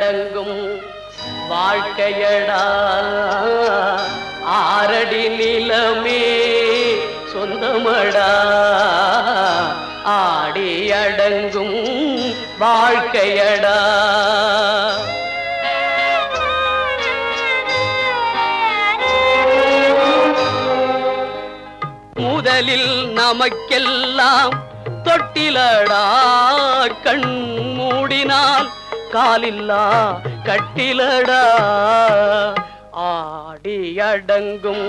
அடங்கும் வாழ்க்கையடா ஆரடி நிலமே சொந்தமடா ஆடி அடங்கும் வாழ்க்கையடா. முதலில் நமக்கெல்லாம் தொட்டிலடா கண் மூடினால் காலில்லா கட்டிலடா ஆடி அடங்கும்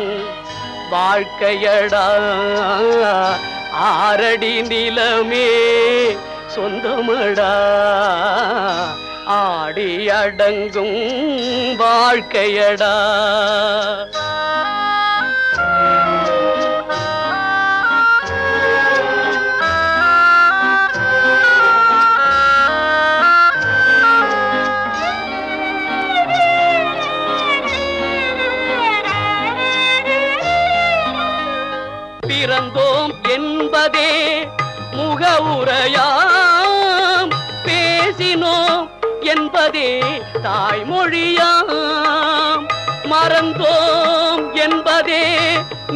வாழ்க்கையடா ஆரடி நிலமே சொந்தமடா ஆடி அடங்கும் வாழ்க்கையடா. பிறந்தோம் என்பதே முகவுரையாம் பேசினோம் என்பதே தாய்மொழியாம் மறந்தோம் என்பதே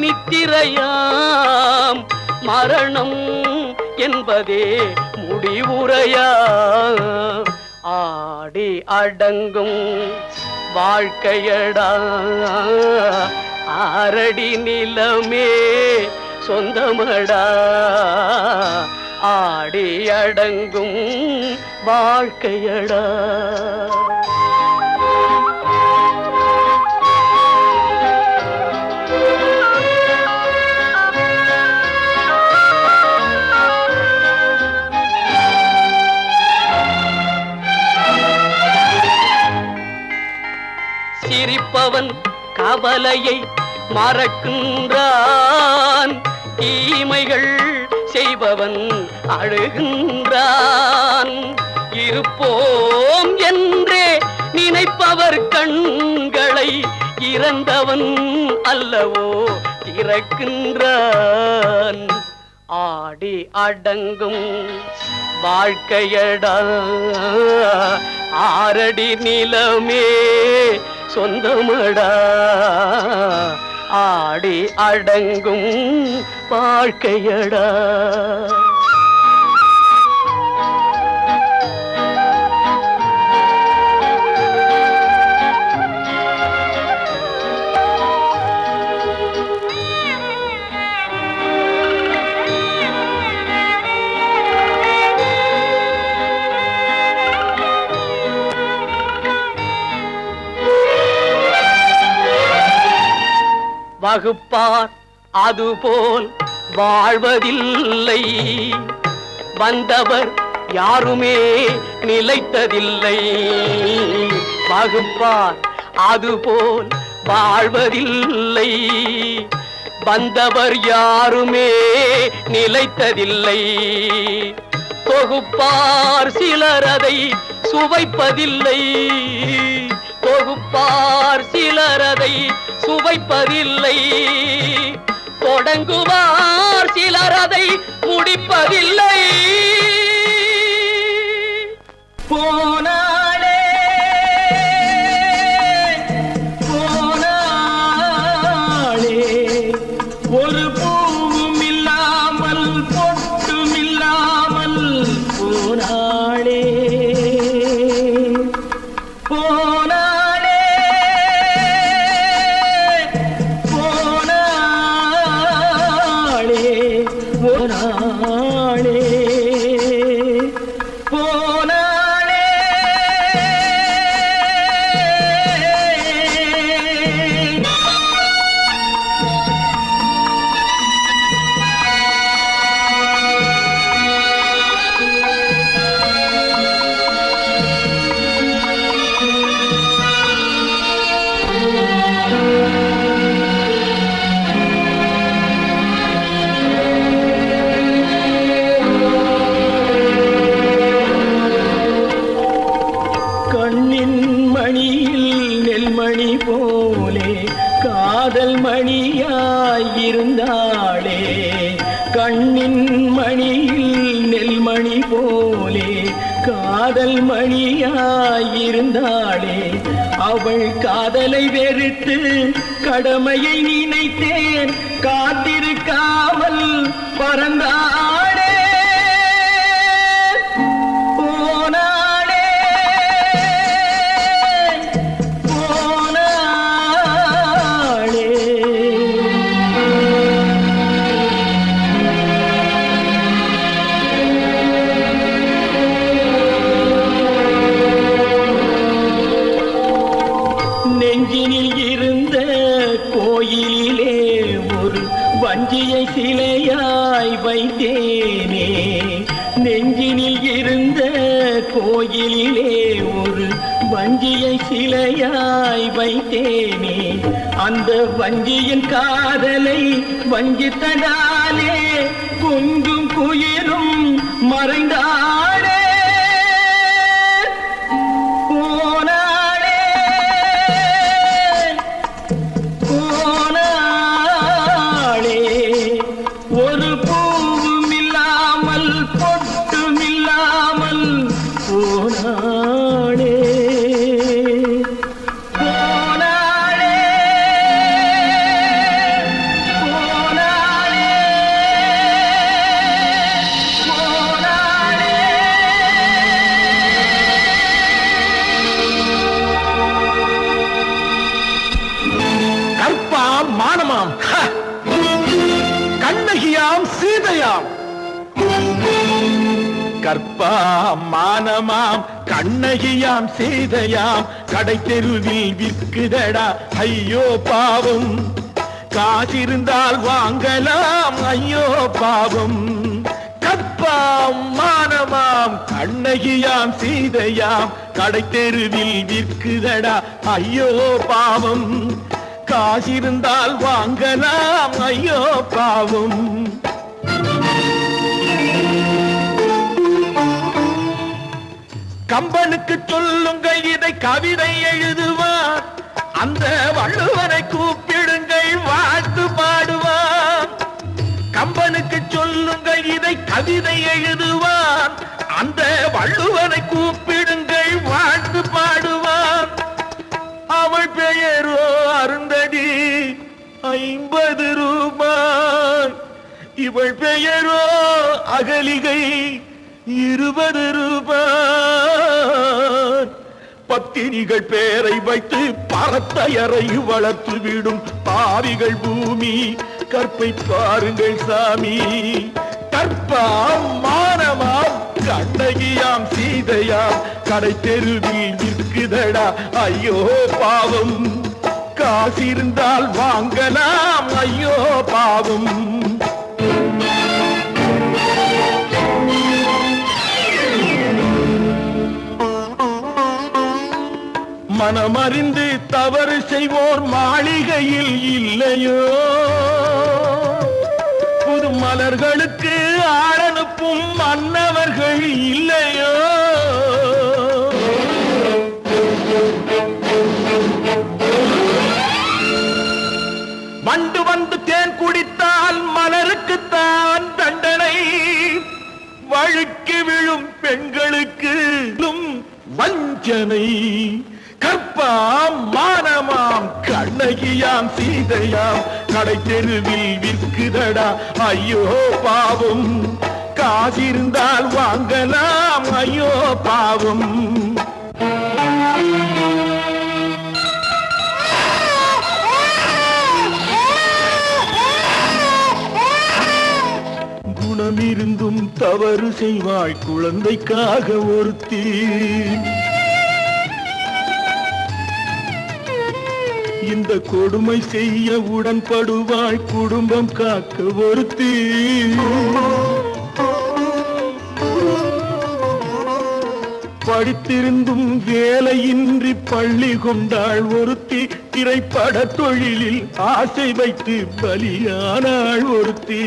நித்திரையாம் மரணம் என்பதே முடிவுரையாம் ஆடி அடங்கும் வாழ்க்கையடா ஆரடி நிலமே சொந்தமடா ஆடி அடங்கும் வாழ்க்கையடா. சிரிப்பவன் கவலையை மறக்கின்றான் தீமைகள் செய்பவன் அழுகின்றான் இருப்போம் என்றே நினைப்பவர் கண்களை இறந்தவன் அல்லவோ திறக்கின்றான் ஆடி அடங்கும் வாழ்க்கையடா ஆரடி நிலமே சொந்தமடா ஆடி அடங்கும் வாழ்க்கையடா. வகுப்பார் அதுபோல் வாழ்வதில்லை வந்தவர் யாருமே நிலைத்ததில்லை வகுப்பார் அதுபோல் வாழ்வதில்லை வந்தவர் யாருமே நிலைத்ததில்லை தொகுப்பார் சிலர் அதை சுவைப்பதில்லை தொகுப்பார் சிலர் அதை சுவைப்பதில்லை தொடங்குவார் சிலர் அதை முடிப்பதில்லை போனாளே போனாளே ஒரு பூவும் இல்லாமல் பொட்டும் இல்லாமல் போனாளே காதல் மணியாயிருந்தாளே கண்ணின் மணியில் நெல்மணி போலே காதல் மணியாயிருந்தாளே அவள் காதலை வெறுத்து கடமையை நினைத்தேன் காத்திருக்காமல் பறந்தாளே போனாளே போனாளே. நெஞ்சினில் இருந்த கோயிலிலே ஒரு வஞ்சியை சிலையாய் வைத்தேனே. நெஞ்சினில் இருந்த கோயிலிலே ஒரு வஞ்சியை சிலையாய் வைத்தேனே. அந்த வஞ்சியின் காதலை வஞ்சித்ததாலே குஞ்சும் குயிலும் மறைந்தாளே மானமாம் கண்ணகியாம் சீதையாம். கற்பாம் மானமாம் கண்ணகியாம் சீதையாம் கடை தெருவில் விற்குதடா ஐயோ பாவம். காசிருந்தால் வாங்கலாம் ஐயோ பாவம். கற்பாம் மானமாம் கண்ணகியாம் சீதையாம் கடை தெருவில் விற்குதடா ஐயோ பாவம். காசிருந்தால் வாங்கலாம் ஐயோ பாவம். கம்பனுக்கு சொல்லுங்கள் இதை கவிதை எழுதுவார். அந்த வள்ளுவனை கூப்பிடுங்கள் வாழ்த்து பாடுவார். கம்பனுக்கு சொல்லுங்கள் இதை கவிதை எழுதுவார். அந்த வள்ளுவனை கூப்பிடுங்கள் வாழ்த்து பாடுவார். அவள் பெயரோ அருந்ததி 50 ரூபாய். இவள் பெயரோ அகலிகை 20 ரூபாய். பத்தினிகள் பேரை வைத்து பரத்தையரை வளர்த்து விடும் பாவிகள் பூமி. கற்பை பாருங்கள் சாமி. கற்பாம் மானமாம் கண்ணகியாம் சீதையாம் கடை தெருவில் விற்குதடா ஐயோ பாவம். காசிருந்தால் வாங்கலாம் ஐயோ பாவம். மனமறிந்து தவறு செய்வோர் மாளிகையில் இல்லையோ. புது மலர்களுக்கு ஆளனுப்பும் மன்னவர்கள் இல்லையோ. வண்டு வந்து தேன் குடித்தால் மலருக்குத்தான் தண்டனை. வழுக்கி விழும் பெண்களுக்கு வஞ்சனை. கற்பாம் மானமாம் கண்ணகியாம் சீதையாம் கடை தெருவில் விற்குதடா ஐயோ பாவம். காசிருந்தால் வாங்கலாம் ஐயோ பாவம். குணமிருந்தும் தவறு செய்வாள் குழந்தைக்காக ஒருத்தி. இந்த கொடுமை செய்ய உடன்படுவாள் குடும்பம் காக்க ஒருத்தி. படித்திருந்தும் வேலையின்றி பள்ளி கொண்டாள் ஒருத்தி. திரைப்பட தொழிலில் ஆசை வைத்து பலியானாள் ஒருத்தி.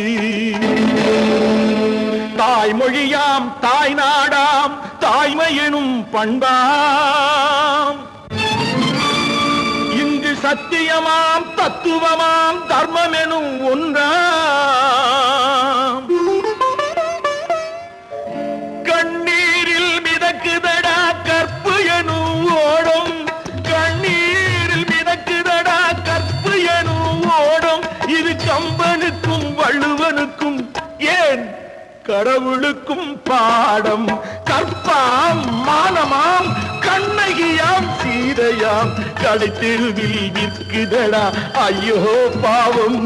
தாய்மொழியாம் தாய் நாடாம் தாய்மை எனும் பண்பாம். இங்கு சத்தியமாம் தத்துவமாம் தர்மம் எனும் ஒன்றாம். கண்ணீரில் மிதக்க கடவுளுக்கும் பாடம் கற்பாம் மானமாம் கண்ணகியாம் சீதையாம் கடைத்தெருவில் விற்குதடா ஐயோ பாவம்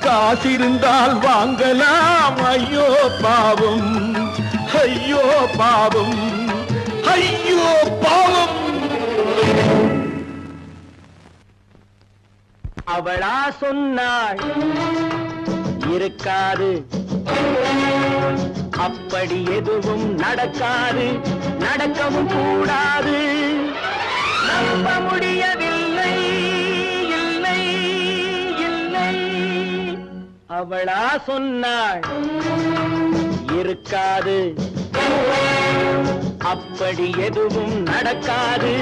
காசிருந்தால் வாங்கலாம் ஐயோ பாவம் ஐயோ பாவம் ஐயோ பாவம். அவளா சொன்னாள் இருக்காது, அப்படி எதுவும் நடக்காது, நடக்கவும் கூடாது. நம்ப முடியவில்லை, இல்லை இல்லை. அவளா சொன்னாள் இருக்காது, அப்படி எதுவும் நடக்காது,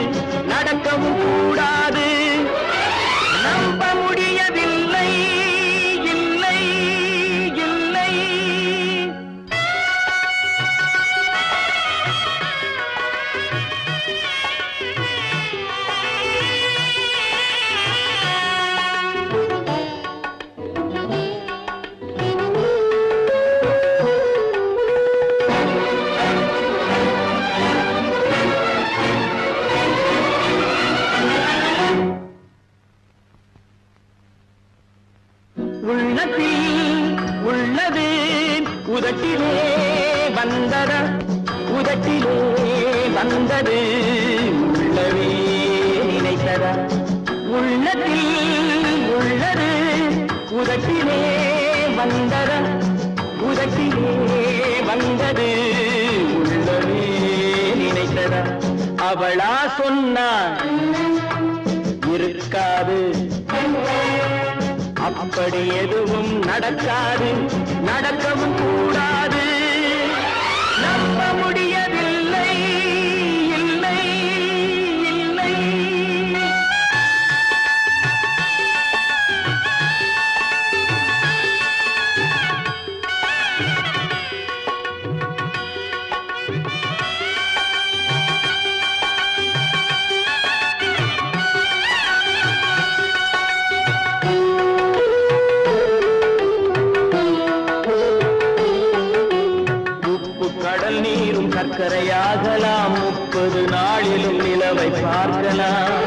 நடக்கவும் கூடாது. நம்ப முடியவில்லை, இல்லை இல்லை. உள்ளத்தில் உள்ளது உதட்டிலே வந்தத, உதட்டிலே வந்தது உள்ளவே நினைத்தத. உள்ளத்தில் உள்ளது உதட்டிலே வந்தத, உதட்டிலே வந்தது உள்ளவே நினைத்தத. அவளா சொன்னாள் இருக்காது, அப்படி எதுவும் நடக்காது, நடக்கவும் கூடாது. நம்ப முடியவில்லை, இல்லை இல்லை. சர்க்கரையாகலாம், 30 நாளிலும் நிலவை பார்க்கலாம்.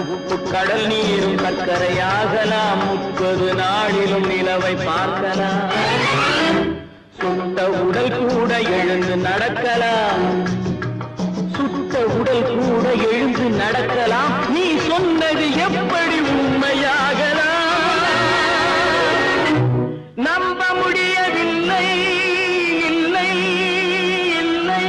உப்பு கடல் நீரும் சர்க்கரையாகலாம், 30 நாளிலும் நிலவை பார்க்கலாம். சுட்ட உடல் கூட எழுந்து நடக்கலாம், சுட்ட உடல் கூட எழுந்து நடக்கலாம். நீ சொன்னது எப்படி உண்மையாகலாம்? நம்ப முடியவில்லை, இல்லை இல்லை.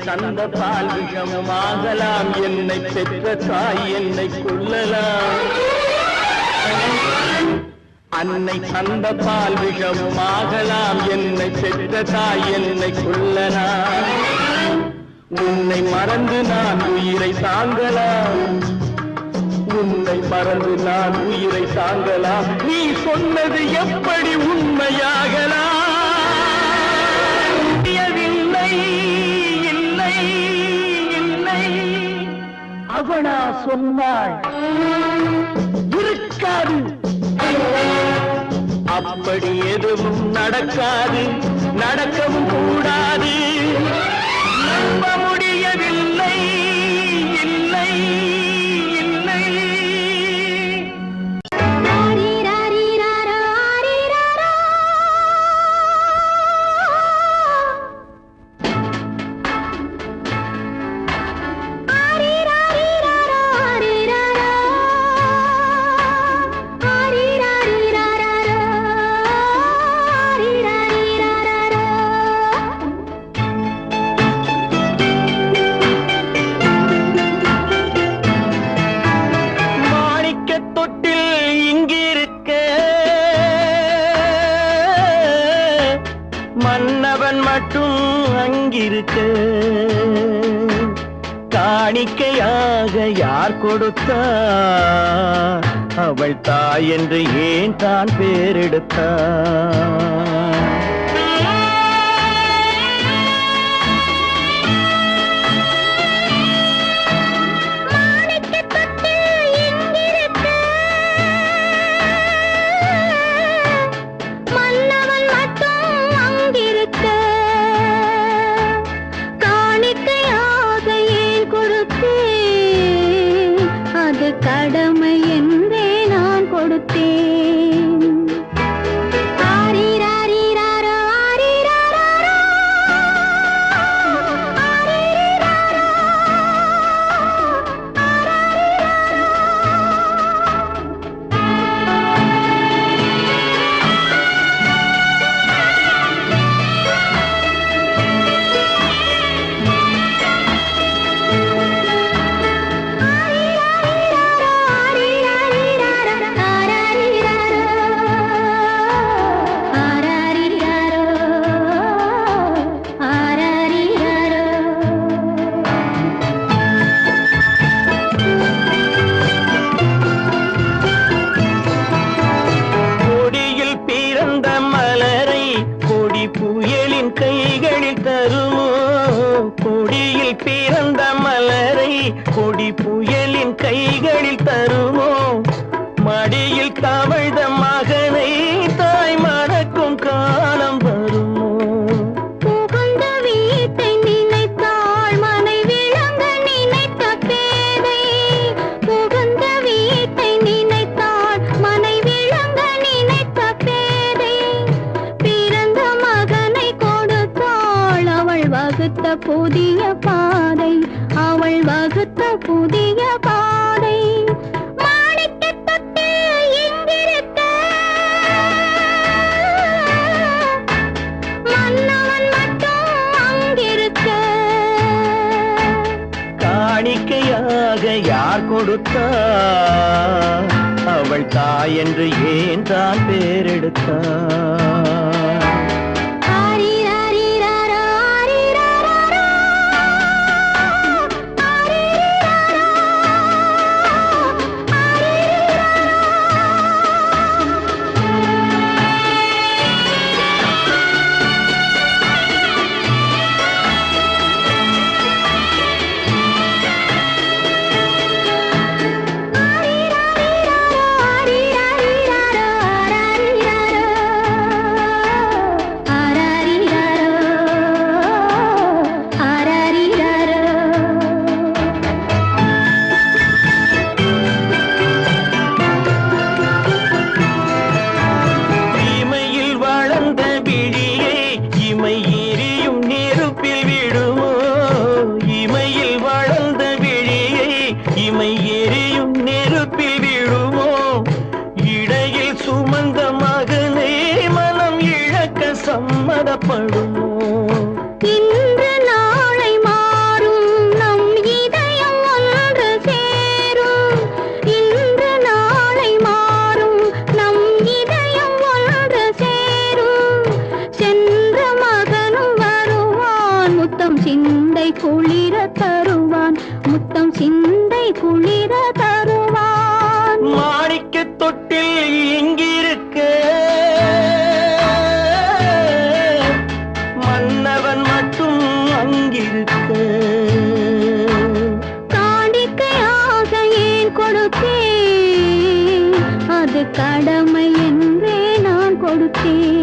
தந்த பால் விஷமும் ஆகலாம், என்னை பெற்ற தாய் என்னை கொள்ளலாம். அன்னை தந்த பால் விஷமும் ஆகலாம், என்னை பெற்ற தாய் என்னை கொள்ளலாம். உன்னை மறந்து நான் உயிரை தாங்கலாம், உன்னை மறந்து நான் உயிரை தாங்கலாம். நீ சொன்னது எப்படி உண்மையாகலாம்? அவளா சொன்னாள் இருக்காது, அப்படி எதுவும் நடக்காது, நடக்கவும் கூடாது. நம்ப முடியவில்லை, இல்லை இல்லை. மன்னவன் மட்டும் அங்கிருக்க காணிக்கையாக யார் கொடுத்தார்? அவள் தாய் என்று ஏன் தான் பேரெடுத்தார்? கடமை என்றே நான் கொடுத்தேன். ஆரிராரிராரோ, ஆரிராரோ, ஆரிராரோ, கைகளில் தருமோ? கொடியில் பிறந்த மலரை கொடி புயலின் கைகளில் தருமோ? மடியில் தவழ்ந்த மகனை தாய் மறக்கும் காலம் வருமோ? புகுந்த வீட்டை நினைத்தாள் மனை விளங்க நினைத்த பேதை. புகுந்த வீட்டை நினைத்தாள் மனை விளங்க நினைத்த பேதை. பிறந்த மகனை கொடுத்தாள் அவள் வகுத்த புதிய பாதை. அவள் வகுத்த புதிய பாதை. மாணிக்கத் தொட்டில் இங்கிருக்க, மன்னவன் மட்டும் அங்கிருக்க. காணிக்கையாக யார் கொடுத்தார்? அவள் தாய் என்று ஏன் தான் பேரெடுத்தார்? ஆரிராரிராரோ, ஆரிராரோ, ஆரிராரோ, இமையில் வளர்ந்த விழியை இமை எரியும் நெருப்பில் விடுமோ? இமையில் வளர்ந்த விழியை இமை எரியும் நெருப்பில் விடுமோ? இடையில் சுமந்த மகனை மனம் இழக்க சம்மதப்படுமோ? இன்று நாளை மாறும் நம் இதயம் ஒன்று சேரும். இன்று நாளை மாறும் நம் இதயம் ஒன்று சேரும். சென்ற மகனும் வருவான் முத்தம் சிந்தை குளிர தருவான். முத்தம் சிந்தை குளிர தருவான். மாணிக்கத் தொட்டில் இங்கிருக்க, மன்னவன் மட்டும் அங்கிருக்க. காணிக்கையாக ஏன் கொடுத்தேன்? அது கடமை என்றே நான் கொடுத்தேன்.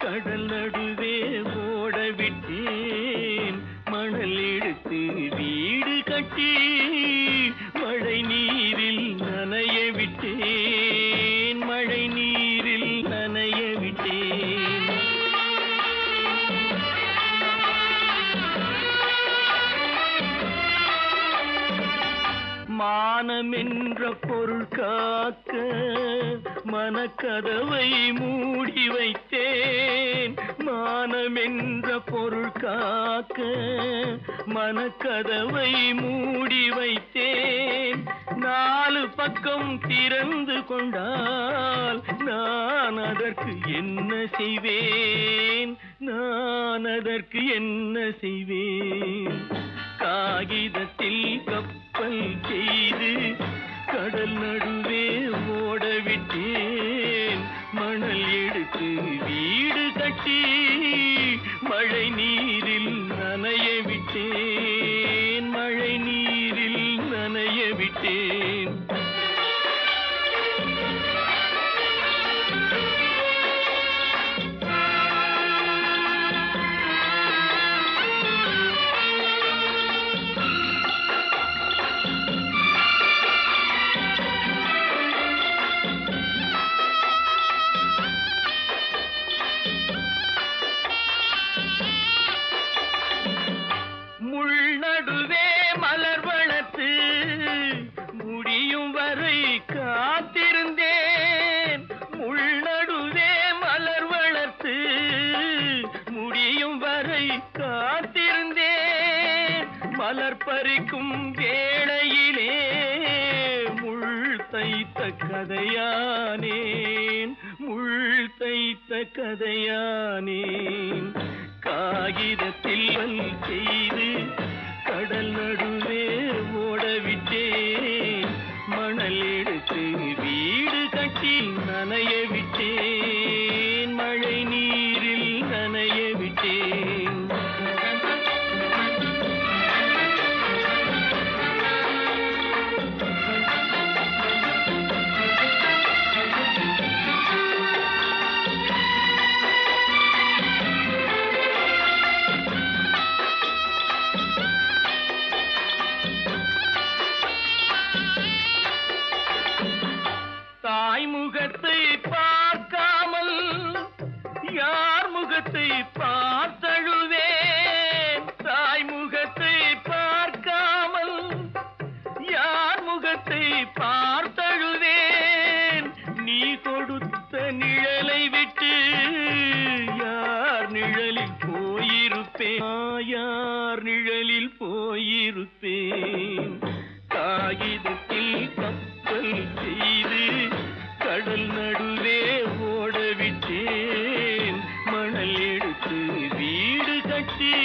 கடல் நடுவே ஓட விட்டேன் மணல் எடுத்து வீடு கட்டி. மழை நீரில் நனைய விட்டேன், மழை நீரில் நனைய விட்டேன். மானமென்ற பொருள் காக்க மனக்கதவை மூடி வைத்தேன். மானமென்ற பொருள் காக்க மனக்கதவை மூடி வைத்தேன். 4 பக்கம் திறந்து கொண்டால் நான் அதற்கு என்ன செய்வேன்? நான் அதற்கு என்ன செய்வேன்? காகிதத்தில் கப்பல் செய்து கடல் நடுவே ஓடவிட்டேன். மணல் எடுத்து வீடு கட்டி மழை நீரில் நனைய விட்டேன். மழை நீரில் நனைய விட்டேன். முள்நடுவே மலர் வளர்த்து முடியும் வரை காத்திருந்தேன். முள்நடுவே மலர் வளர்த்து முடியும் வரை காத்திருந்தேன். மலர் பறிக்கும் வேளையிலே முள் தைத்த கதையானேன். முள் தைத்த கதையானேன். காகிதத்தில் செய்து கடல் நடுவே ஓடவிட்டேன். மணல் எடுத்து வீடு கட்டி நனைய விட்டேன். மழை நீரில் நனைய விட்டேன். தாய் முகத்தை பார்க்காமல் யார் முகத்தை பார்த்தழுவேன். தாய் முகத்தை பார்க்காமல் யார் முகத்தை பார்த்தழுவேன். நீ கொடுத்த நிழலை விட்டு யார் நிழலில் போயிருப்பேன். யார் நிழலில் போயிருப்பேன். காகிதத்தில் கப்பல் செய்து கடல் நடுவே ஓடவிட்டேன். மணல் எடுத்து வீடு கட்டி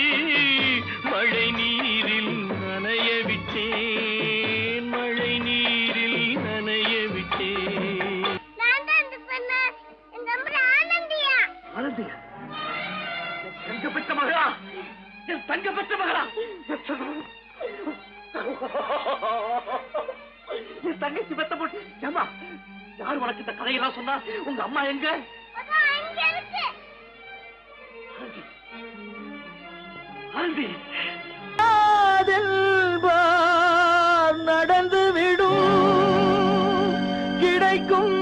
மழை நீரில் நனைய விட்டேன். மழை நீரில் நனைய விட்டேன். ஆனந்தியா, என் தங்கப்பட்ட மகளா, என் தங்கப்பட்ட மகளா, என் தங்கச்சி பெத்த போட்டு ஏமா யார் உனக்கு இந்த கதையெல்லாம் சொன்னா? உங்க அம்மா எங்க? நடந்து விடும். கிடைக்கும்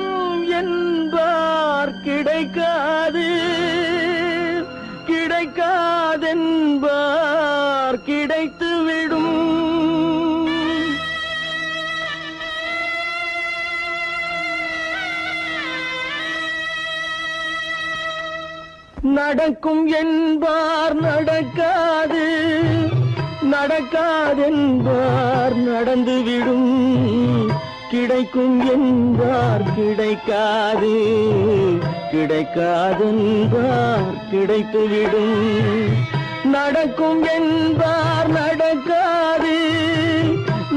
என்பார் கிடைக்காது. கிடைக்காதென்பார் கிடைத்து விடும். நடக்கும் என்பார் நடக்காது. நடக்காதென்பார் நடந்துவிடும். கிடைக்கும் என்பார் கிடைக்காது. கிடைக்காதென்பார் கிடைத்துவிடும். நடக்கும் என்பார் நடக்காது.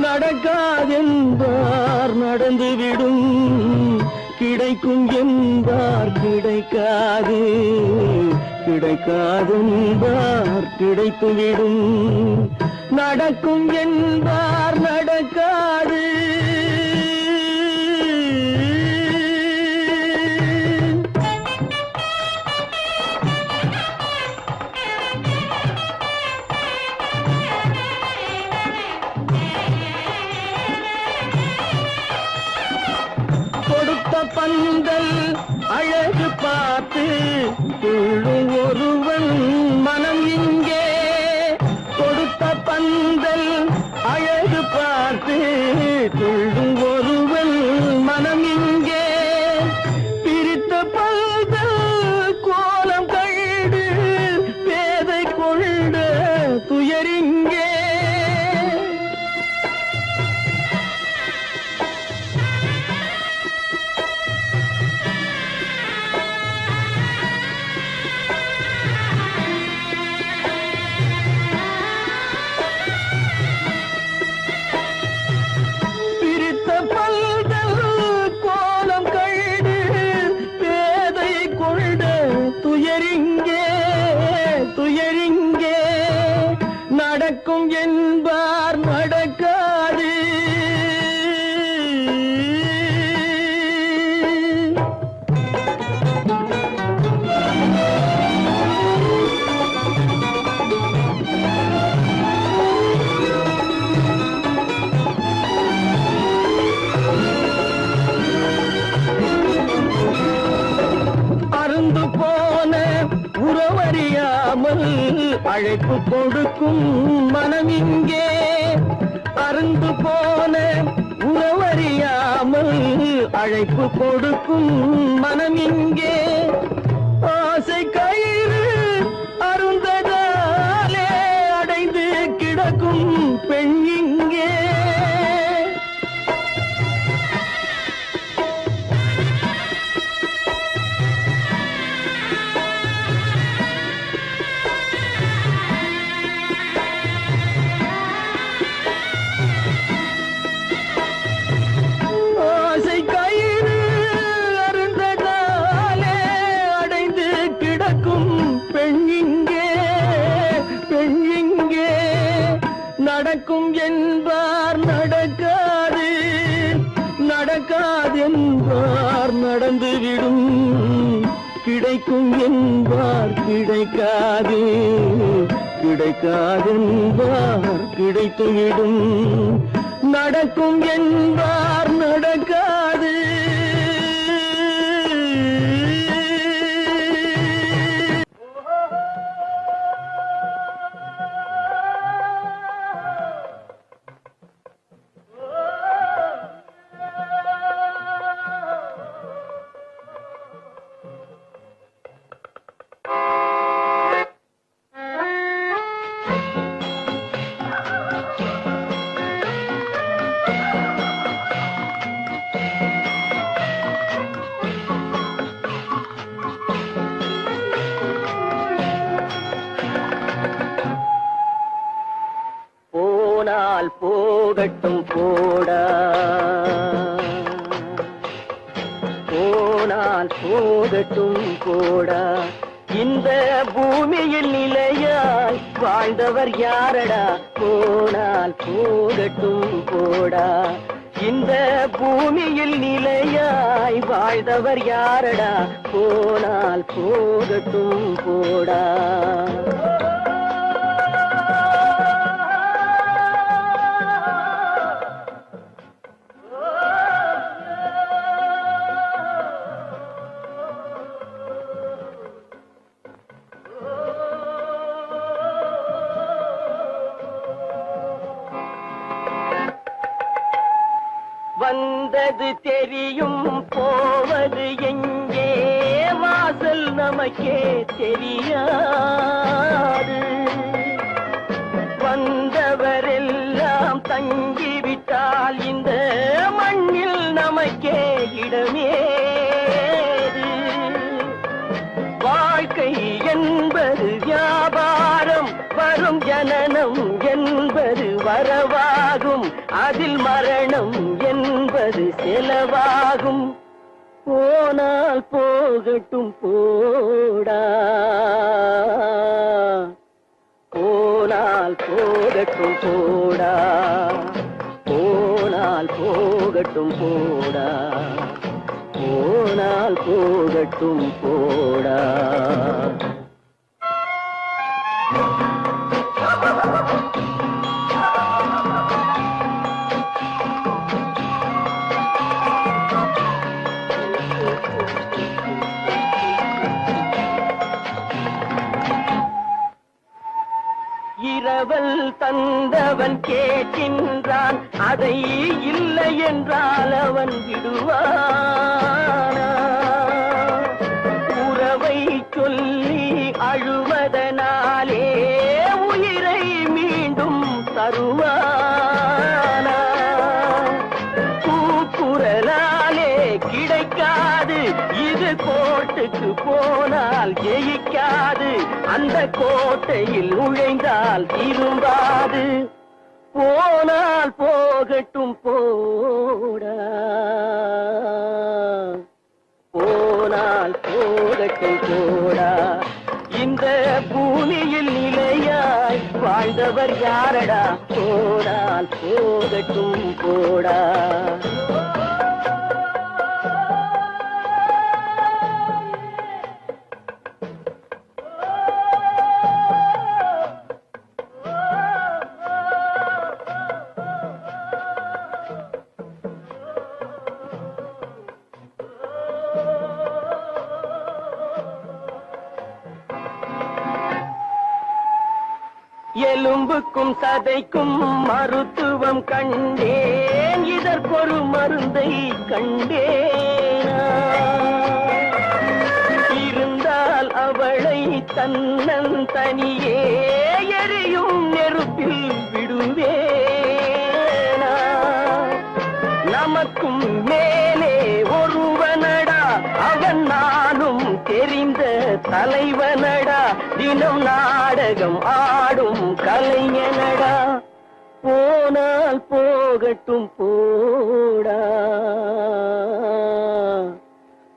நடக்காதென்பார் நடந்துவிடும். கிடைக்கும் என்பார் கிடைக்காது. கிடைக்காதென்பார் கிடைத்துவிடும். நடக்கும் என்பார் நடக்காது. கொடுத்த பந்தல் அழகு பார்த்து துள்ளும் ஒருவன் மனம் இங்கே. கொடுத்த பந்தல் அழகு பார்த்து துள்ளும் துயரிங்கே துயரிங்கே நடக்கும் என்பார் நடக்காது. அருந்து போன உறவறியாமல் அழைப்பு கொடுக்கும் மனம் இங்கே. அருந்து போன உறவறியாமல் அழைப்பு கொடுக்கும் மனம் இங்கே. ஆசை கயிறு அருந்ததாலே அடைந்து கிடக்கும் பெண் இங்கே. நடக்கும் என்பார் நடக்காது, நடக்காதென்பார் நடந்துவிடும். கிடைக்கும் என்பார் கிடைக்காது, கிடைக்காதென்பார் கிடைத்துவிடும். நடக்கும் என்பார் நடக்காது. போகட்டும் போடா, போனால் போகட்டும் போடா. இந்த பூமியில் நிலையாய் வாழ்ந்தவர் யாரடா? போனால் போகட்டும் போடா. இந்த பூமியில் நிலையாய் வாழ்ந்தவர் யாரடா? போனால் போகட்டும் போடா. வந்தது தெரியும், போவது எங்கே? வாசல் நமக்கே தெரியாது. வந்தவரெல்லாம் தங்கிவிட்டால் இந்த மண்ணில் நமக்கே இடமேது. வாழ்க்கை என்பது வியாபாரம், வரும் ஜனனம் என்பது வரவாகும், அதில் மரணம் என்பது செலவாகும். போனால் போகட்டும் போடா, போனால் போகட்டும் போடா, போனால் போகட்டும் போடா, போனால் போகட்டும் போடா. இரவல் தந்தவன் கேட்கின்றான், அதை இல்லை என்றால் அவன் விடுவானா? உறவை சொல்லி அழுவதனாலே உயிரை மீண்டும் தருவானா? கூக்குரலாலே கிடைக்காது, இது கோட்டுக்கு போனால் ஜெயிக்காது. அந்த கோட்டையில் நுழைந்தால் திரும்பாது. போனால் போகட்டும் போடா, போனால் போகட்டும் போகட்டும் போடா. இந்த பூமியில் நிலையாய் வாழ்ந்தவர் யாரடா? போனால் போகட்டும் போடா. எலும்புக்கும் சதைக்கும் மருத்துவம் கண்டேன், இதற்கொரு மருந்தை கண்டேனா? இருந்தால் அவளை தன்னன் தனியே எரியும் நெருப்பில் விடுவேனா? நமக்கும் மேலே ஒருவனடா, அவன் நானும் தெரிந்த தலைவனடா, தினம் நாடகம் ஆடும் கலைஞனடா. போனால் போகட்டும் போடா,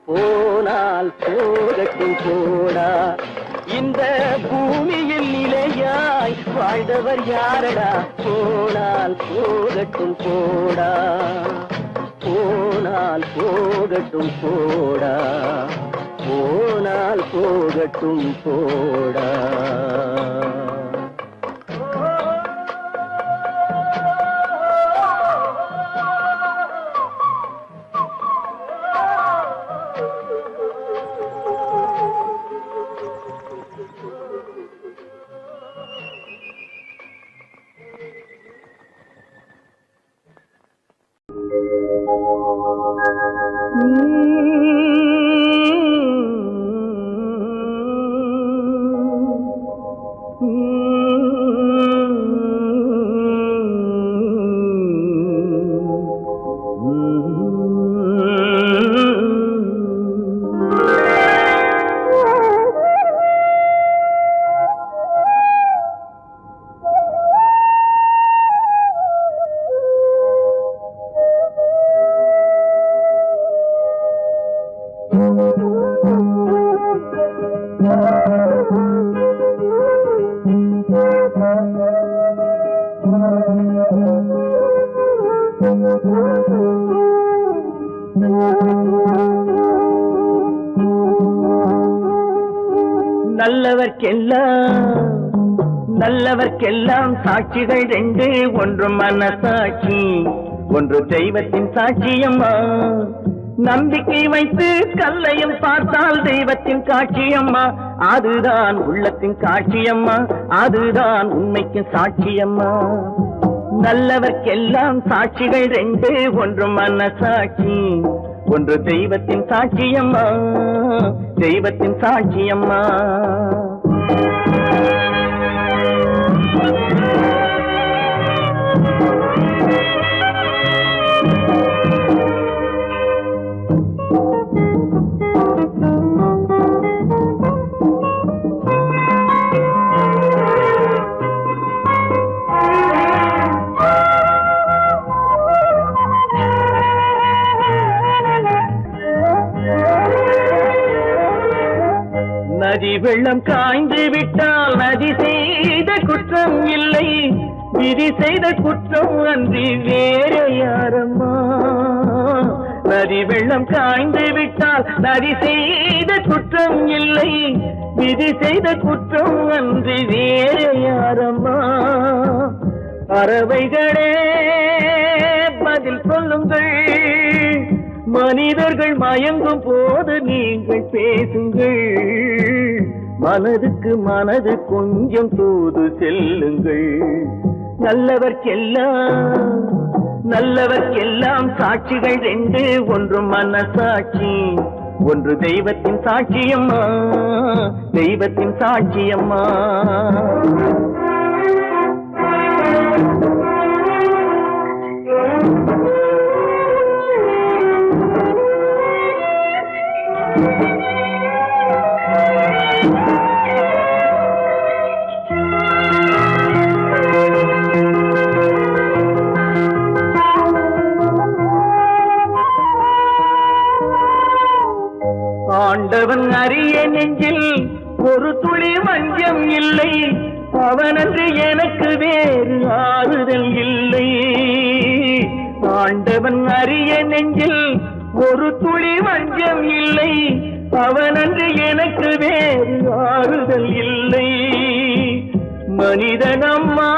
போனால் போகட்டும் போடா. இந்த பூமியில் நிலையாய் வாழ்ந்தவர் யாரடா? போனால் போகட்டும் போடா, போனால் போகட்டும் போடா, போனால் போகட்டும் போடா. நல்லவர்க்கெல்லாம் சாட்சிகள் ரெண்டு, ஒன்று மனசாட்சி, ஒன்று தெய்வத்தின் சாட்சியம்மா. நம்பிக்கை வைத்து கல்லையும் பார்த்தால் தெய்வத்தின் காட்சியம்மா. அதுதான் உள்ளத்தின் காட்சியம்மா, அதுதான் உண்மைக்கு சாட்சியம்மா. நல்லவர்க்கெல்லாம் சாட்சிகள் ரெண்டு, ஒன்று மனசாட்சி, ஒன்று தெய்வத்தின் சாட்சியம்மா, தெய்வத்தின் சாட்சியம்மா. நதி வெள்ளம் காய்ந்து விட்டால் நதி செய்த குற்றம் இல்லை, விதி செய்த குற்றம் அன்றி வேற யாரம்மா. நதி வெள்ளம் காய்ந்து விட்டால் நதி செய்த குற்றம் இல்லை, விதி செய்த குற்றம் அன்றி வேற யாரம்மா. பறவைகளே பதில் சொல்லுங்கள், மனிதர்கள் மயங்கும் போது நீங்கள் பேசுங்கள். மனதுக்கு மனது கொஞ்சம் தூது செல்லுங்கள். நல்லவர்க்கெல்லாம் சாட்சிகள் ரெண்டு, ஒன்று மனசாட்சி, ஒன்று தெய்வத்தின் சாட்சியம்மா, தெய்வத்தின் சாட்சியம்மா. ஆண்டவன் அறிய ஒரு துளி வஞ்சம் இல்லை, அவனன்று எனக்கு வேறு ஆறுதல் இல்லை. ஆண்டவன் அறிய நெஞ்சில் ஒரு துளி வஞ்சம் இல்லை, அவனன்று எனக்கு வேறு ஆறுதல் இல்லை. மனிதனம்மா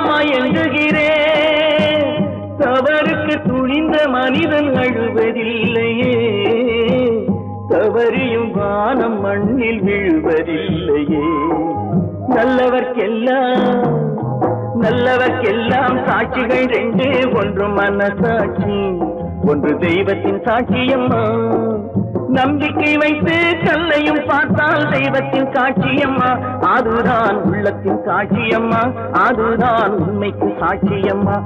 மயங்குகிறேன், தவறுக்கு துணிந்த மனிதன் அழுவதில்லையே, தவறியும் வானம் மண்ணில் விழுவதில்லையே. நல்லவர்க்கெல்லாம் சாட்சிகள் ரெண்டு, ஒன்று மனசாட்சி, ஒன்று தெய்வத்தின் சாட்சியம்மா. நம்பிக்கை வைத்து கல்லையும் பார்த்தால் தெய்வத்தின் சாட்சியம்மா, அதுதான் உள்ளத்தின் சாட்சியம்மா, அதுதான் உண்மைக்கு சாட்சியம்மா.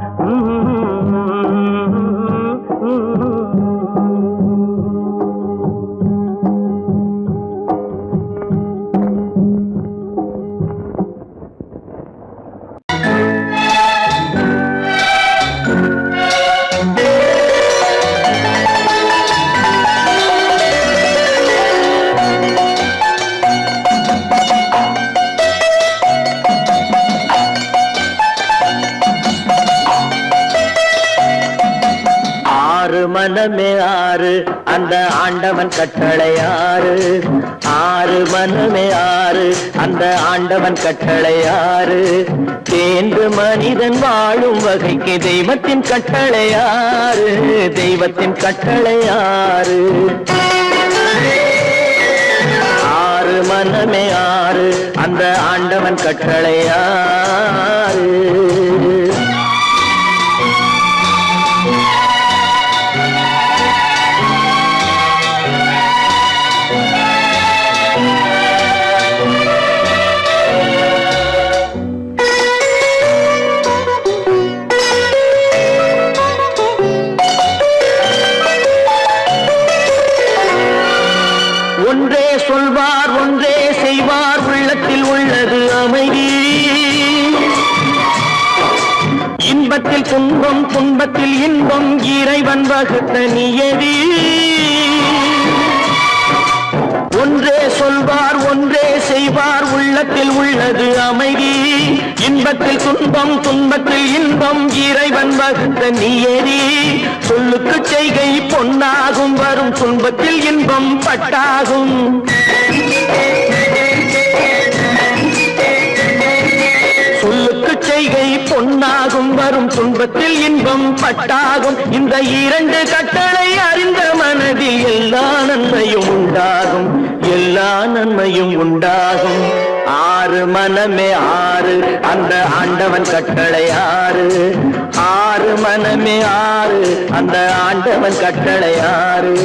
மனமே ஆறு, அந்த ஆண்டவன் கட்டளை ஆறு. ஆறு மனமே ஆறு, அந்த ஆண்டவன் கட்டளை ஆறு. தேர்ந்து மனிதன் வாழும் வகைக்கு தெய்வத்தின் கட்டளை ஆறு, தெய்வத்தின் கட்டளை ஆறு. ஆறு மனமே ஆறு, அந்த ஆண்டவன் கட்டளை ஆறு. ஒன்றே சொல்வார், ஒன்றே செய்வார், உள்ளத்தில் உள்ளது அமைதி. இன்பத்தில் துன்பம், துன்பத்தில் இன்பம், இறைவன் வகுத்த நியதி. ஒன்றே சொல்வார், ஒன்றே செய்வார், உள்ளத்தில் உள்ளது அமைதி. இன்பத்தில் துன்பம், துன்பத்தில் இன்பம், இறைவன் வகுத்த நியதி. சொல்லுக்கு செய்கை பொன்னாகும், வரும் துன்பத்தில் இன்பம் பட்டாகும். சொல்லுக்கு செய்கை பொன்னாகும், வரும் துன்பத்தில் இன்பம் பட்டாகும். இந்த இரண்டு கட்டளை அறிந்த மனதில் எல்லா நன்மையும் உண்டாகும், எல்லா நன்மையும் உண்டாகும். ஆறு மனமே ஆறு, அந்த ஆண்டவன் கட்டளை ஆறு. ஆறு மனமே ஆறு, அந்த ஆண்டவன் கட்டளை ஆறு.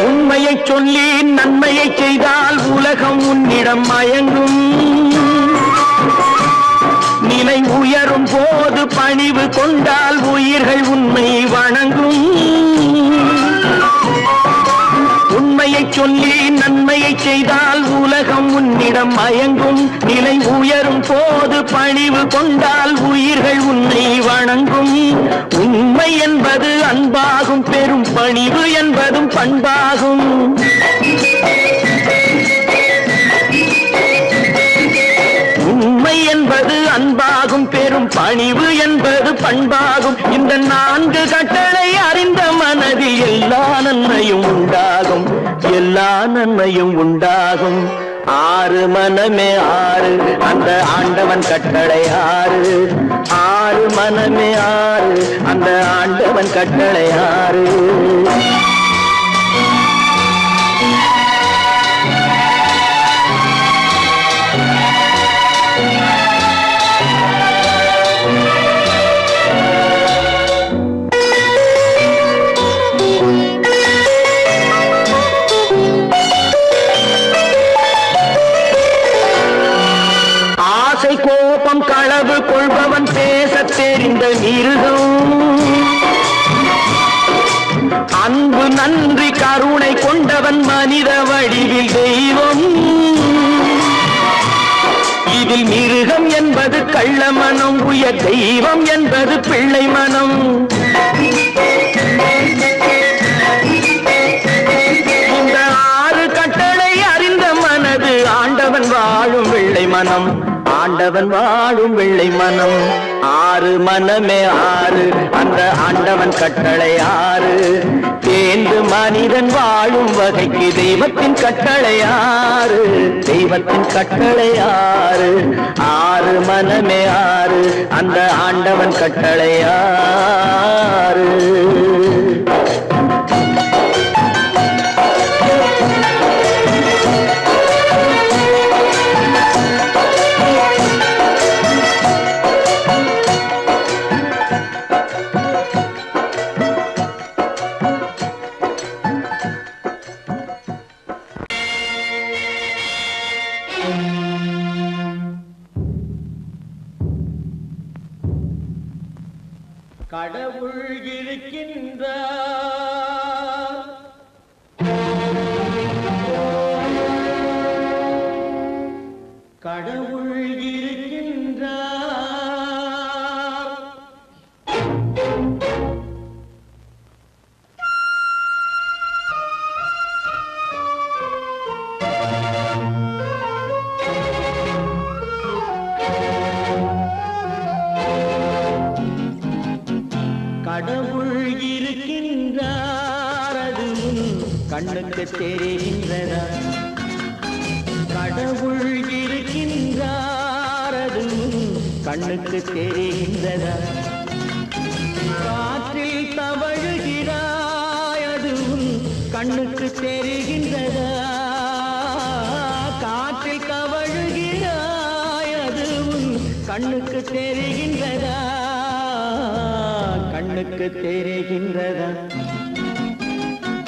உண்மையை சொல்லி நன்மையை செய்தால் உலகம் உன்னிடம் மயங்கும். நிலை உயரும் போது பணிவு கொண்டால் உயிர்கள் உன்னை வணங்கும். உண்மையை சொல்லி நன்மையை செய்தால் உலகம் உன்னிடம் மயங்கும். நிலை உயரும் போது பணிவு கொண்டால் உயிர்கள் உன்னை வணங்கும். உண்மை என்பது அன்பாகும், பெரும் பணிவு என்பதும் பண்பாகும். உண்மை என்பது அன்பாகும், பெரும் பணிவு என்பது பண்பாகும். இந்த நான்கு கட்டளை அறிந்த மனதில் எல்லா நன்மையும் உண்டாகும், எல்லா நன்மையும் உண்டாகும். ஆறு மனமே ஆறு, அந்த ஆண்டவன் கட்டளை ஆறு. ஆறு மனமே ஆறு, அந்த ஆண்டவன் கட்டளை ஆறு. கோபம் களவு கொள்பவன் பேச தெரிந்த மிருகம். அன்பு நன்றி கருணை கொண்டவன் மனித வடிவில் தெய்வம். இதில் மிருகம் என்பது கள்ள மனம், உயர் தெய்வம் என்பது பிள்ளை மனம். இந்த 6 கட்டளை அறிந்த மனது ஆண்டவன் வாழும் வெள்ளை மனம், ஆண்டவன் வாழும் வெள்ளை மனம். 6 மனமே 6, அந்த ஆண்டவன் கட்டளை 6. தேர்ந்து மனிதன் வாழும் வகைக்கு தெய்வத்தின் கட்டளை 6, தெய்வத்தின் கட்டளை 6. 6 மனமே 6, அந்த ஆண்டவன் கட்டளை 6. கடவுள் இருக்கின்றார், கடவுள் இருக்கின்றார். கடவுள் இருக்கின்றார், அது கண்ணுக்கு தெரிகின்றதா? கடவுள் இருக்கின்றார், அது கண்ணுக்கு தெரிகின்றதா? காற்றில் தவழுகிறாய், அது கண்ணுக்கு தெரிகின்றதா? காற்றில் தவழுகிறாய், அது கண்ணுக்கு தெரிகின்றதா? கண்ணுக்கு தெரிகின்றதா?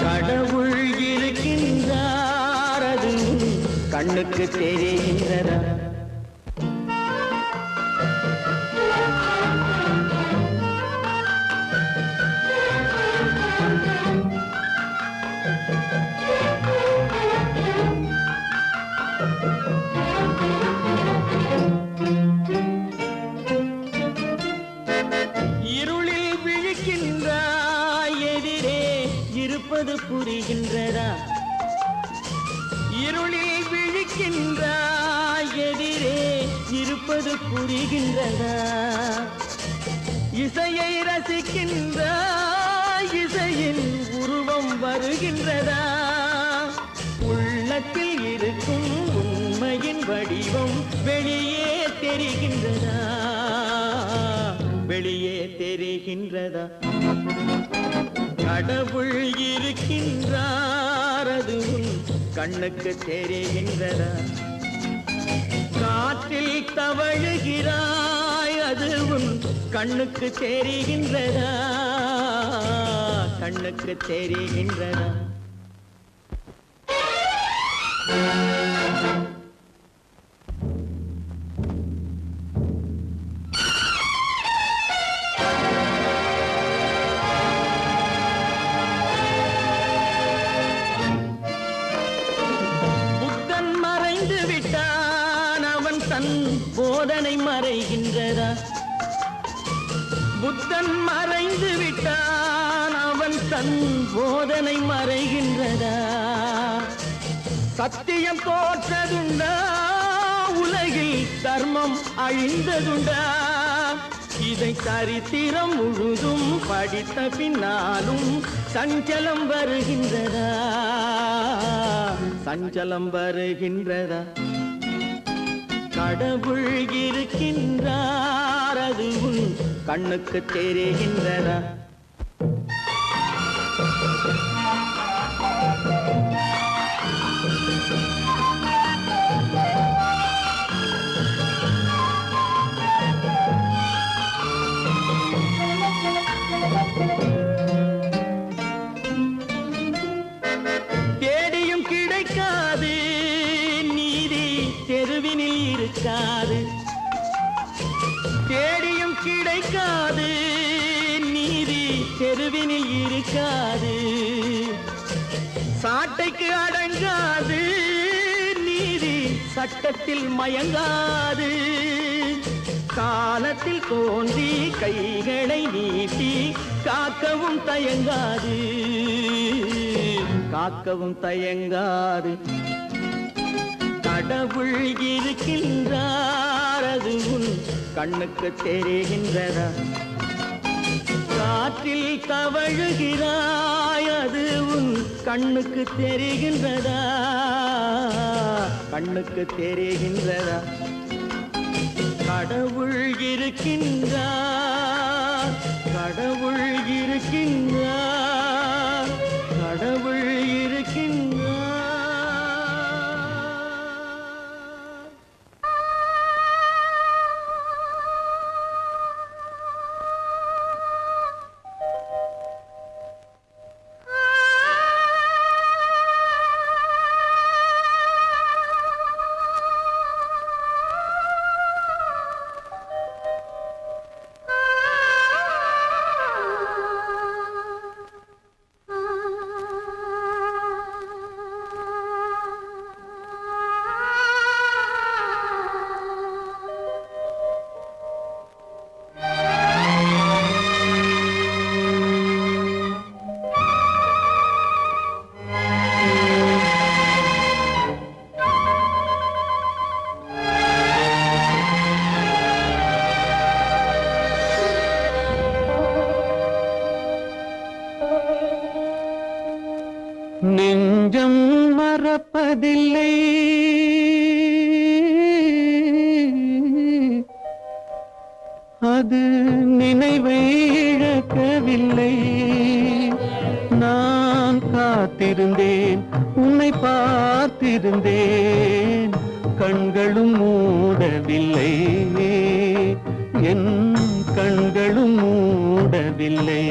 கடவுள் இருக்கின்றார், அது கண்ணுக்கு தெரிகின்றதா? இருளில் விழிக்கின்றாய், எதிரே இருப்பது புரிகின்றதா? இருளில் விழிக்கின்றாய், எதிரே இருப்பது புரிகின்றதா? இசையை ரசிக்கின்றாய், இசையின் உருவம் வருகின்றதா? உள்ளத்தில் இருக்கும் உண்மையின் வடிவம் வெளியே தெரிகின்றதா? வெளியே தெரிகின்றதா? கடவுள் இருக்கின்றார், அது கண்ணுக்கு தெரிகின்றதா? காற்றில் தவழுகிறாய், அது கண்ணுக்கு தெரிகின்றதா? கண்ணுக்கு தெரிகின்றதா? போதனை மறைகின்றதா? புத்தன் மறைந்து விட்டான், அவன் தன் போதனை மறைகின்றதா? சத்தியம் தோற்றதுண்டா? உலகில் தர்மம் அழிந்ததுண்டா? இதை சரித்திரம் முழுதும் படித்த பின்னாலும் சஞ்சலம் வருகின்றதா? சஞ்சலம் வருகின்றதா? கடவுள் இருக்கின்றார், அது கண்ணுக்கு தெரிகின்றதா? தேடியும் கிடைக்காது நீதி, தெருவினில் இருக்காது. தேடியும் கிடைக்காது நீதி, தெருவினில் இருக்காது. சாட்டைக்கு அடங்காது, நீதி சட்டத்தில் மயங்காது. காலத்தில் தோன்றி கைகளை நீட்டி காக்கவும் தயங்காது, காக்கவும் தயங்காது. கடவுள் இருக்கின்றார், அது உன் கண்ணுக்கு தெரிகின்றதா? காற்றில் தவழுகிறாய், அது உன் கண்ணுக்கு தெரிகின்றதா? கண்ணுக்கு தெரிகின்றதா? கடவுள் இருக்கின்றார், கடவுள் இருக்கின்றார், கடவுள் இருக்கின்றார். நெஞ்சம் மறப்பதில்லை, அது நினைவை இழக்கவில்லை. நான் காத்திருந்தேன், உன்னை பார்த்திருந்தேன், கண்களும் மூடவில்லை, என் கண்களும் மூடவில்லை.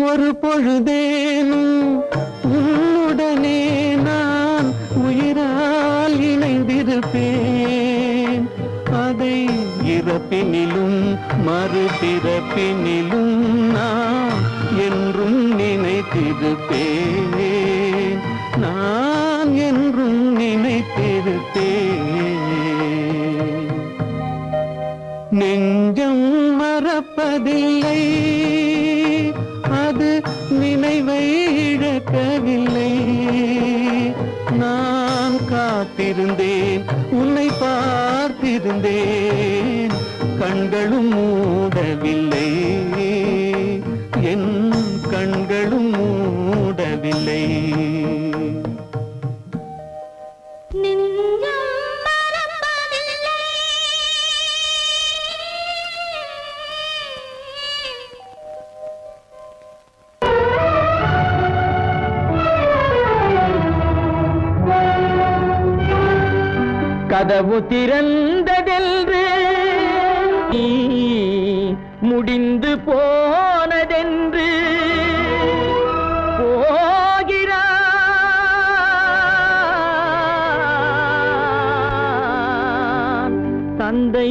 ஒரு பொழுதேனும் உன்னுடனே நான் உயிரால் இணைந்திருப்பேன். அதை இறப்பினிலும் மறுபிறப்பினிலும் நான் என்றும் நினைத்திருப்பேன், நான் என்றும் நினைத்திருப்பேன். நெஞ்சம் மறப்பதில்லை, அது நினைவை இழக்கவில்லை. நான் காத்திருந்தேன், உன்னை பார்த்திருந்தேன், கண்களும் மூடவில்லை, என் கண்களும் மூடவில்லை. நெஞ்சம் மறப்பதில்லை, கதவு திறந்ததென்று முடிந்து போனதென்று போகிறான் தந்தை.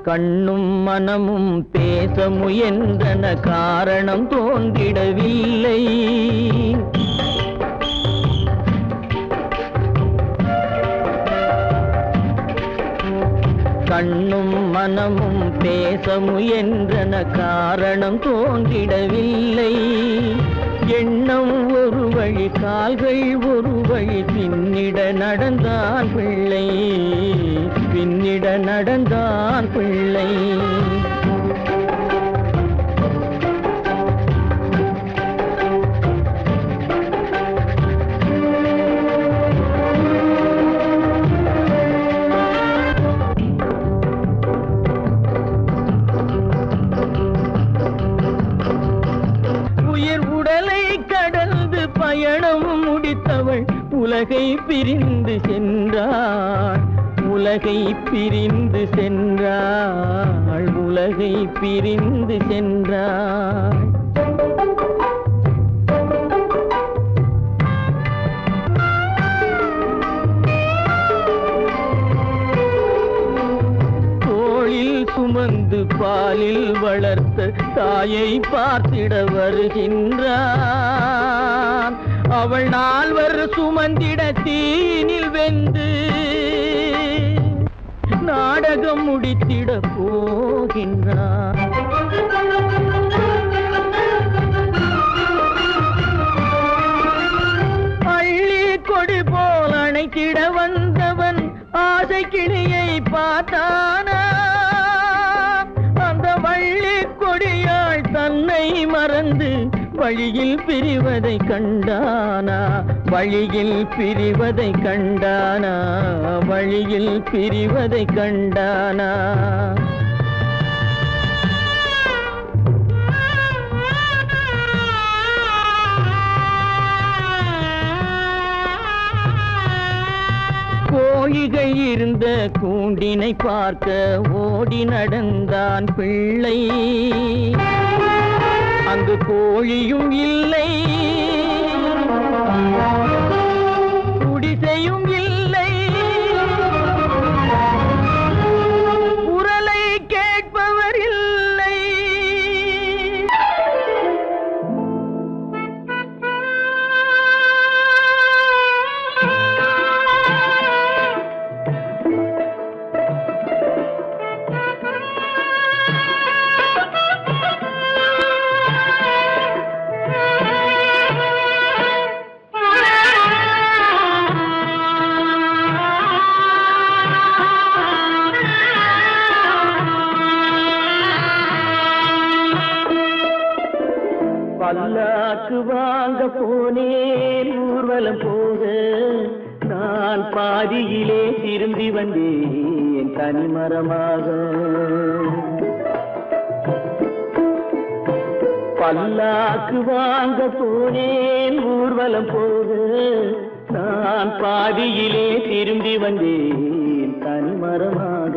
கண்ணும் மனமும் பேச முயன்றன, காரணம் தோன்றிடவில்லை. கண்ணும் மனமும் பேச முயன்றன, காரணம் தோன்றிடவில்லை. எண்ணம் ஒரு வழி, கால்கள் ஒரு வழி, பின்னிட நடந்தான் பிள்ளை, பின்னிட நடந்தான் பிள்ளை. பயணம் முடித்தவள் உலகை பிரிந்து சென்றாள், உலகை பிரிந்து சென்றாள், உலகை பிரிந்து சென்றாள். தோளில் சுமந்து பாலில் வளர்த்த தாயை பார்த்திட வருகின்றான். அவள் 4 சுமந்திட தீனில் வெந்து நாடகம் முடித்திட போகின்றான். அள்ளி கொடி போல் அணைத்திட வந்தவன் ஆசை கிளியை பார்த்தானா, அந்த வள்ளி கொடியாள் தன்னை மறந்து வழியில் பிரிவதை கண்டானா, வழியில் பிரிவதை கண்டானா, வழியில் பிரிவதை கண்டானா. கோழிகள் இருந்த கூண்டினை பார்க்க ஓடி நடந்தான் பிள்ளை. அங்கு கோழியும் இல்லை, குடிசையும் இல்லை, குரலை கேட்பவர் இல்லை. பல்லாக்கு வாங்க போனேன் ஊர்வலம் போக, நான் பாதியிலே திரும்பி வந்தேன் தனிமரமாக. பல்லாக்கு வாங்க போனேன் ஊர்வலம் போக, நான் பாதியிலே திரும்பி வந்தேன் தனிமரமாக.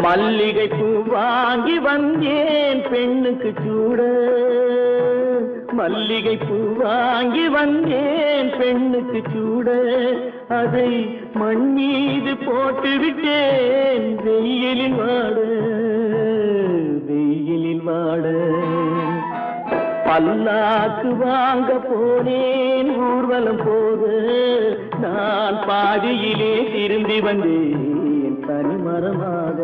மல்லிகை பூ வாங்கி வந்தேன் பெண்ணுக்கு சூட, மல்லிகை பூ வாங்கி வந்தேன் பெண்ணுக்கு சூட, அதை மண் மீது போட்டு விட்டேன் வெயிலில் வாட, வெயிலில் வாட. பல்லாக்கு வாங்க போனேன் ஊர்வலம் போக, நான் பாதியிலே திரும்பி வந்தேன் தனிமரமாக.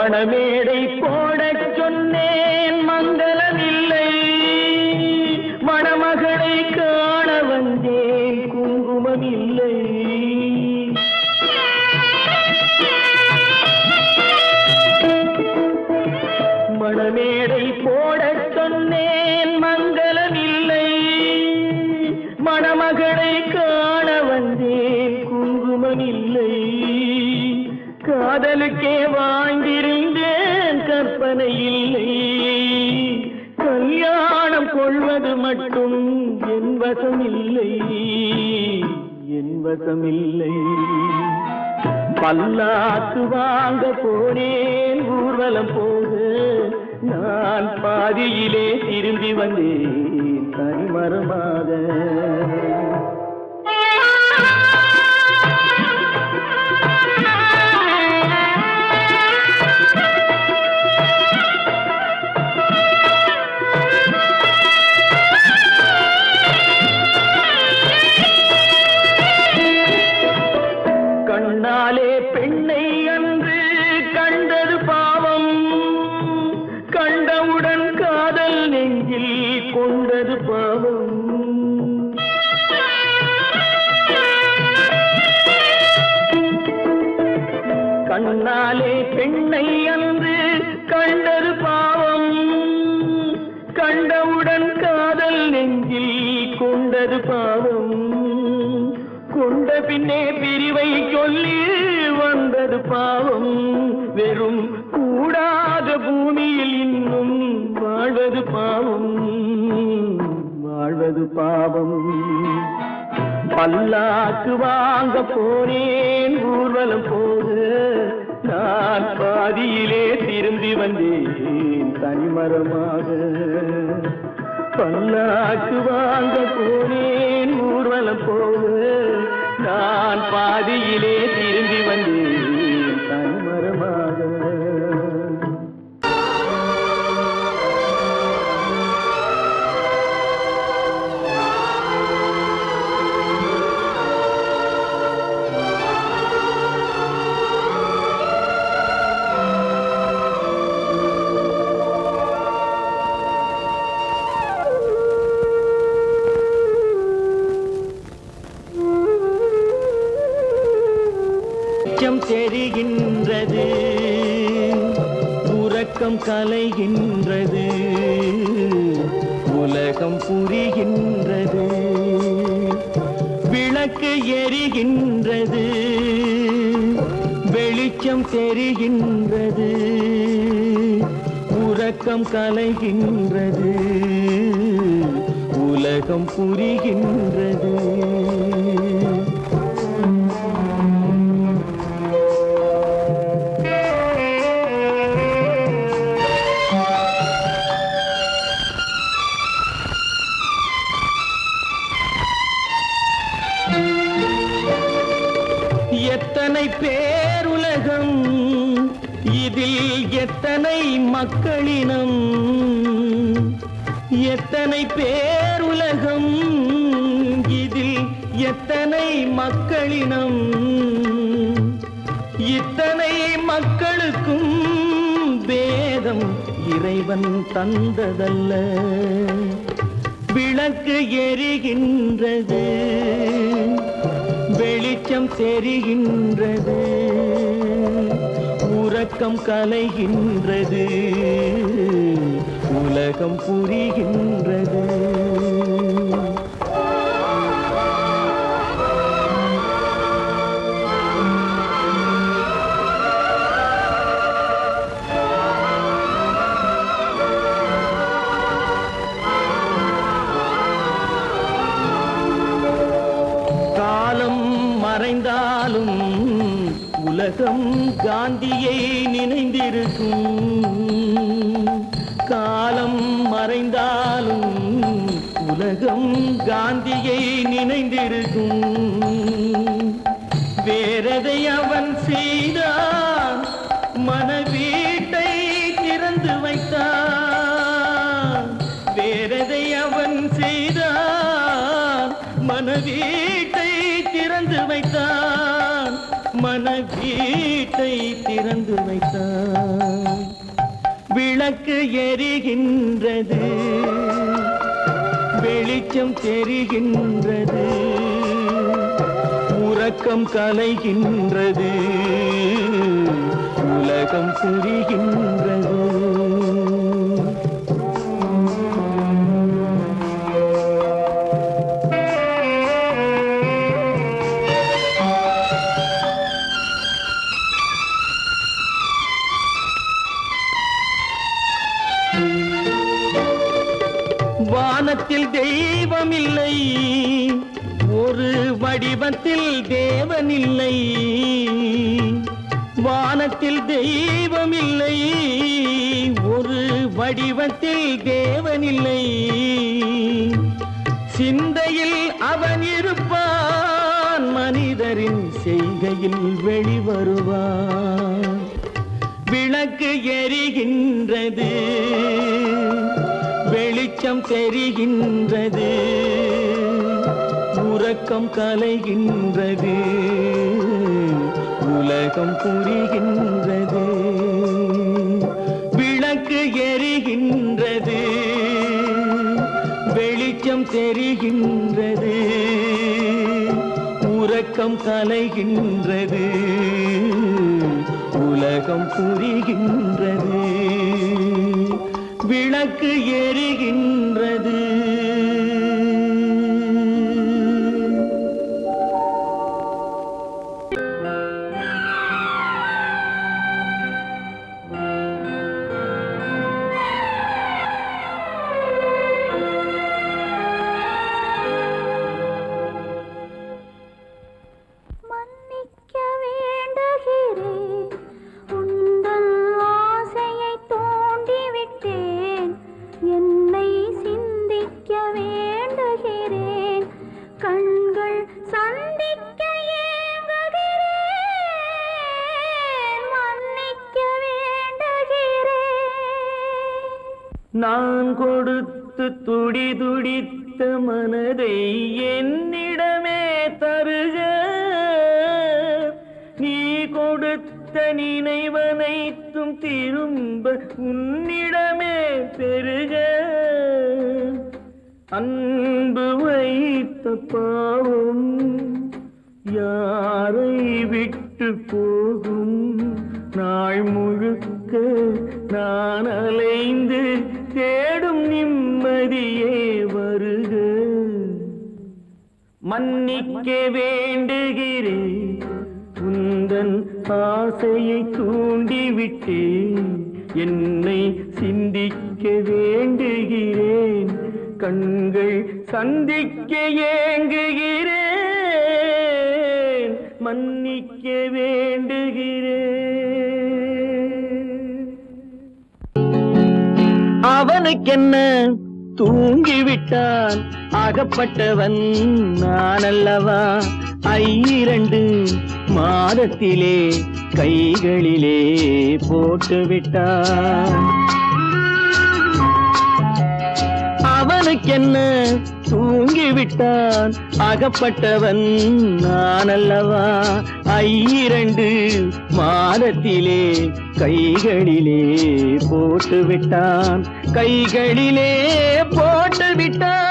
மணமேடை போடச் சொன்னேன் மங்களமில்லை, மணமகளை காண வந்தேன் குங்குமமில்லை. மணமேடை போடச் சொன்னேன் மங்களமில்லை, மணமகளை காண வந்தேன் குங்குமமில்லை. காதலுக்கே வாழ்ந்திருந்தேன் கற்பனை இல்லை, கல்யாணம் கொள்வது மட்டும் என் வசமில்லை, என் வசமில்லை. பல்லாக்கு வாங்க போனேன் ஊர்வலம் போக, நான் பாதியிலே திரும்பி வந்தேன் தனிமரமாக. கண்ணாலே பெண்ணை அன்று கண்டது பாவம், கண்டவுடன் காதல் நெஞ்சில் கொண்டது பாவம். கண்ணாலே பெண்ணை அன்று கண்டது பாவம், கண்டவுடன் காதல் நெஞ்சில் கொண்டது பாவம். கொண்ட பின்னே பிரிவை சொல்லி வந்தது பாவம், வெறும் கூடாத பூமியில் இன்னும் வாழ்வது பாவம், வாழ்வது பாவம். பல்லாக்கு வாங்க போனேன் ஊர்வலம் போக, நான் பாதியிலே திரும்பி வந்தேன் தனிமரமாக. பல்லாக்கு வாங்க போனேன் ஊர்வலம் போக, நான் பாதியிலே திரும்பி வந்தேன் தனிமரமாக. தெரிகின்றது, உறக்கம் கலைகின்றது, உலகம் புரிகின்றது. விளக்கு எரிகின்றது, வெளிச்சம் தெரிகின்றது, உறக்கம் கலைகின்றது, உலகம் புரிகின்றது. எத்தனை பேருலகம், இதில் எத்தனை மக்களினம், எத்தனை பேருலகம், இதில் எத்தனை மக்களினம். இத்தனை மக்களுக்கும் வேதம் இறைவன் தந்ததல்ல. விளக்கு எரிகின்றது, வெளிச்சம் தெரிகின்றது, உறக்கம் கலைகின்றது, உலகம் புரிகின்றது. மறைந்தாலும் உலகம் காந்தியை நினைந்திருக்கும். காலம் மறைந்தாலும் உலகம் காந்தியை நினைந்திருக்கும். வேறதை அவன் செய்தான், மனவீட்டை திறந்து வைத்தான். வேறதை அவன் செய்தான், மனவீட்டை திறந்து வைத்தான், மனவீட்டை திறந்து வைத்தான். விளக்கு எரிகின்றது, வெளிச்சம் தெரிகின்றது, உறக்கம் கலைகின்றது, உலகம் புரிகின்றது. வானத்தில் தெய்வம் இல்லை, ஒரு வடிவத்தில் தேவன் இல்லை. வானத்தில் தெய்வம் இல்லை, ஒரு வடிவத்தில் தேவன் இல்லை. சிந்தையில் அவன் இருப்பான், மனிதரின் செய்கையில் வெளிவருவான். விளக்கு எரிகின்றது, வெளிச்சம் தெரிகின்றது, உறக்கம் கலைகின்றது, உலகம் புரிகின்றது. விளக்கு எரிகின்றது, வெளிச்சம் தெரிகின்றது, உறக்கம் கலைகின்றது, உலகம் புரிகின்றது. விளக்கு எரிகின்றது. மன்னிக்க வேண்டுகிறேன், உந்தன் ஆசையை தூண்டிவிட்டேன். என்னை சிந்திக்க வேண்டுகிறேன், கண்கள் சந்திக்க ஏங்குகிறேன். மன்னிக்க வேண்டுகிறேன். நான் கொடுத்து துடி துடித்த மனதை என்னிடமே தருக, நீ கொடுத்த நினைவனைத்தும் திரும்ப உன்னிடமே பெருக. அன்பு வைத்த பாவம் யாரை விட்டு போகும்? நாள் முழுக்க நான் அலைந்து தேடும் நிம்மதியே வருக. மன்னிக்க வேண்டுகிறேன், உந்தன் ஆசையை தூண்டிவிட்டேன். என்னை சிந்திக்க வேண்டுகிறேன், கண்கள் சந்திக்க ஏங்குகிறேன். மன்னிக்க வேண்டுகிறேன். அவனுக்கென்ன தூங்கிவிட்டான், அகப்பட்டவன் நான் அல்லவா? 2 மாதத்திலே கைகளிலே போட்டுவிட்டான். அவனுக்கென்ன தூங்கிவிட்டான், அகப்பட்டவன் நான் அல்லவா? 2 மாதத்திலே கைகளிலே போட்டுவிட்டான், கைகளிலே போட்டுவிட்டான்.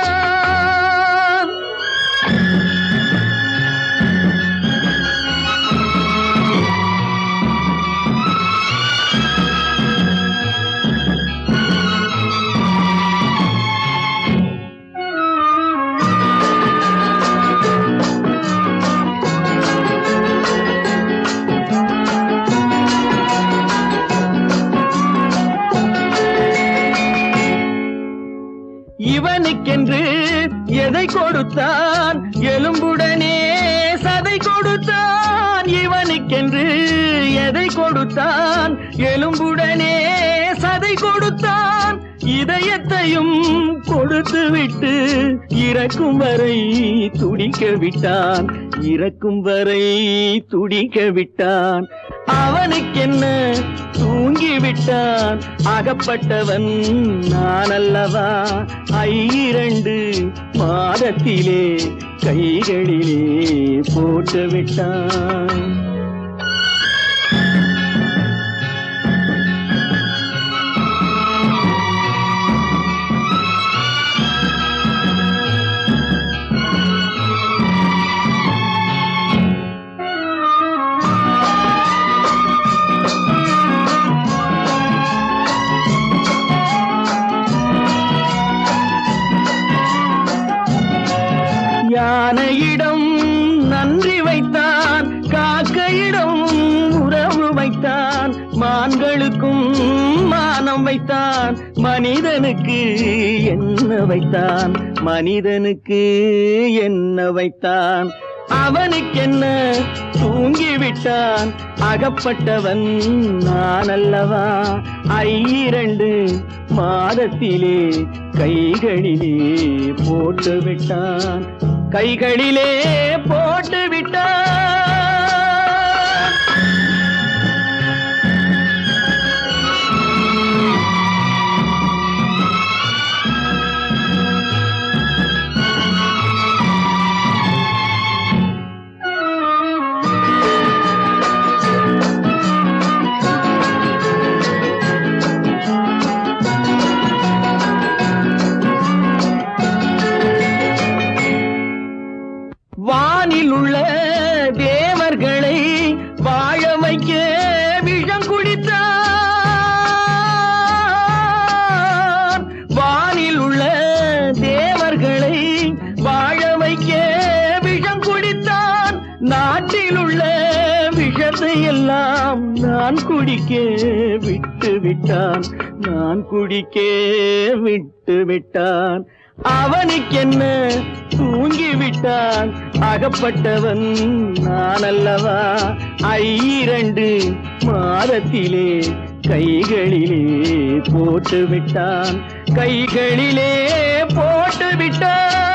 இவனுக்கென்று எதை கொடுத்தான், எலும்புடனே சதை கொடுத்தான். இவனுக்கென்று எதை கொடுத்தான், எலும்புடனே சதை கொடுத்தான். இதயத்தையும் கொடுத்து விட்டு இறக்கும் வரை துடிக்க விட்டான், இறக்கும் வரை துடிக்க விட்டான். அவனுக்கென்ன தூங்கிவிட்டான், அகப்பட்டவன் நான் அல்லவா? 2 மாதத்திலே கைகளிலே போட்டுவிட்டான். விலங்குகளுக்கும் மானம் வைத்தான், மனிதனுக்கு என்ன வைத்தான், மனிதனுக்கு என்ன வைத்தான். அவனுக்கென்ன தூங்கிவிட்டான், அகப்பட்டவன் நான் அல்லவா. 2 மாதத்திலே கைகளிலே போட்டு விட்டான், கைகளிலே போட்டு விட்டான். வானில் உள்ள தேவர்களை வாழ வைக்க விஷம் குடித்தான். வானில் உள்ள தேவர்களை வாழ வைக்க விஷம் குடித்தான். நாட்டில் உள்ள விஷத்தை எல்லாம் நான் குடிக்க விட்டு விட்டான், நான் குடிக்க விட்டு விட்டான். அவனுக்கென்ன தூங்கிவிட்டான், அகப்பட்டவன் நான் அல்லவா. 2 மாதத்திலே கைகளிலே போட்டு விட்டான், கைகளிலே போட்டு விட்டான்.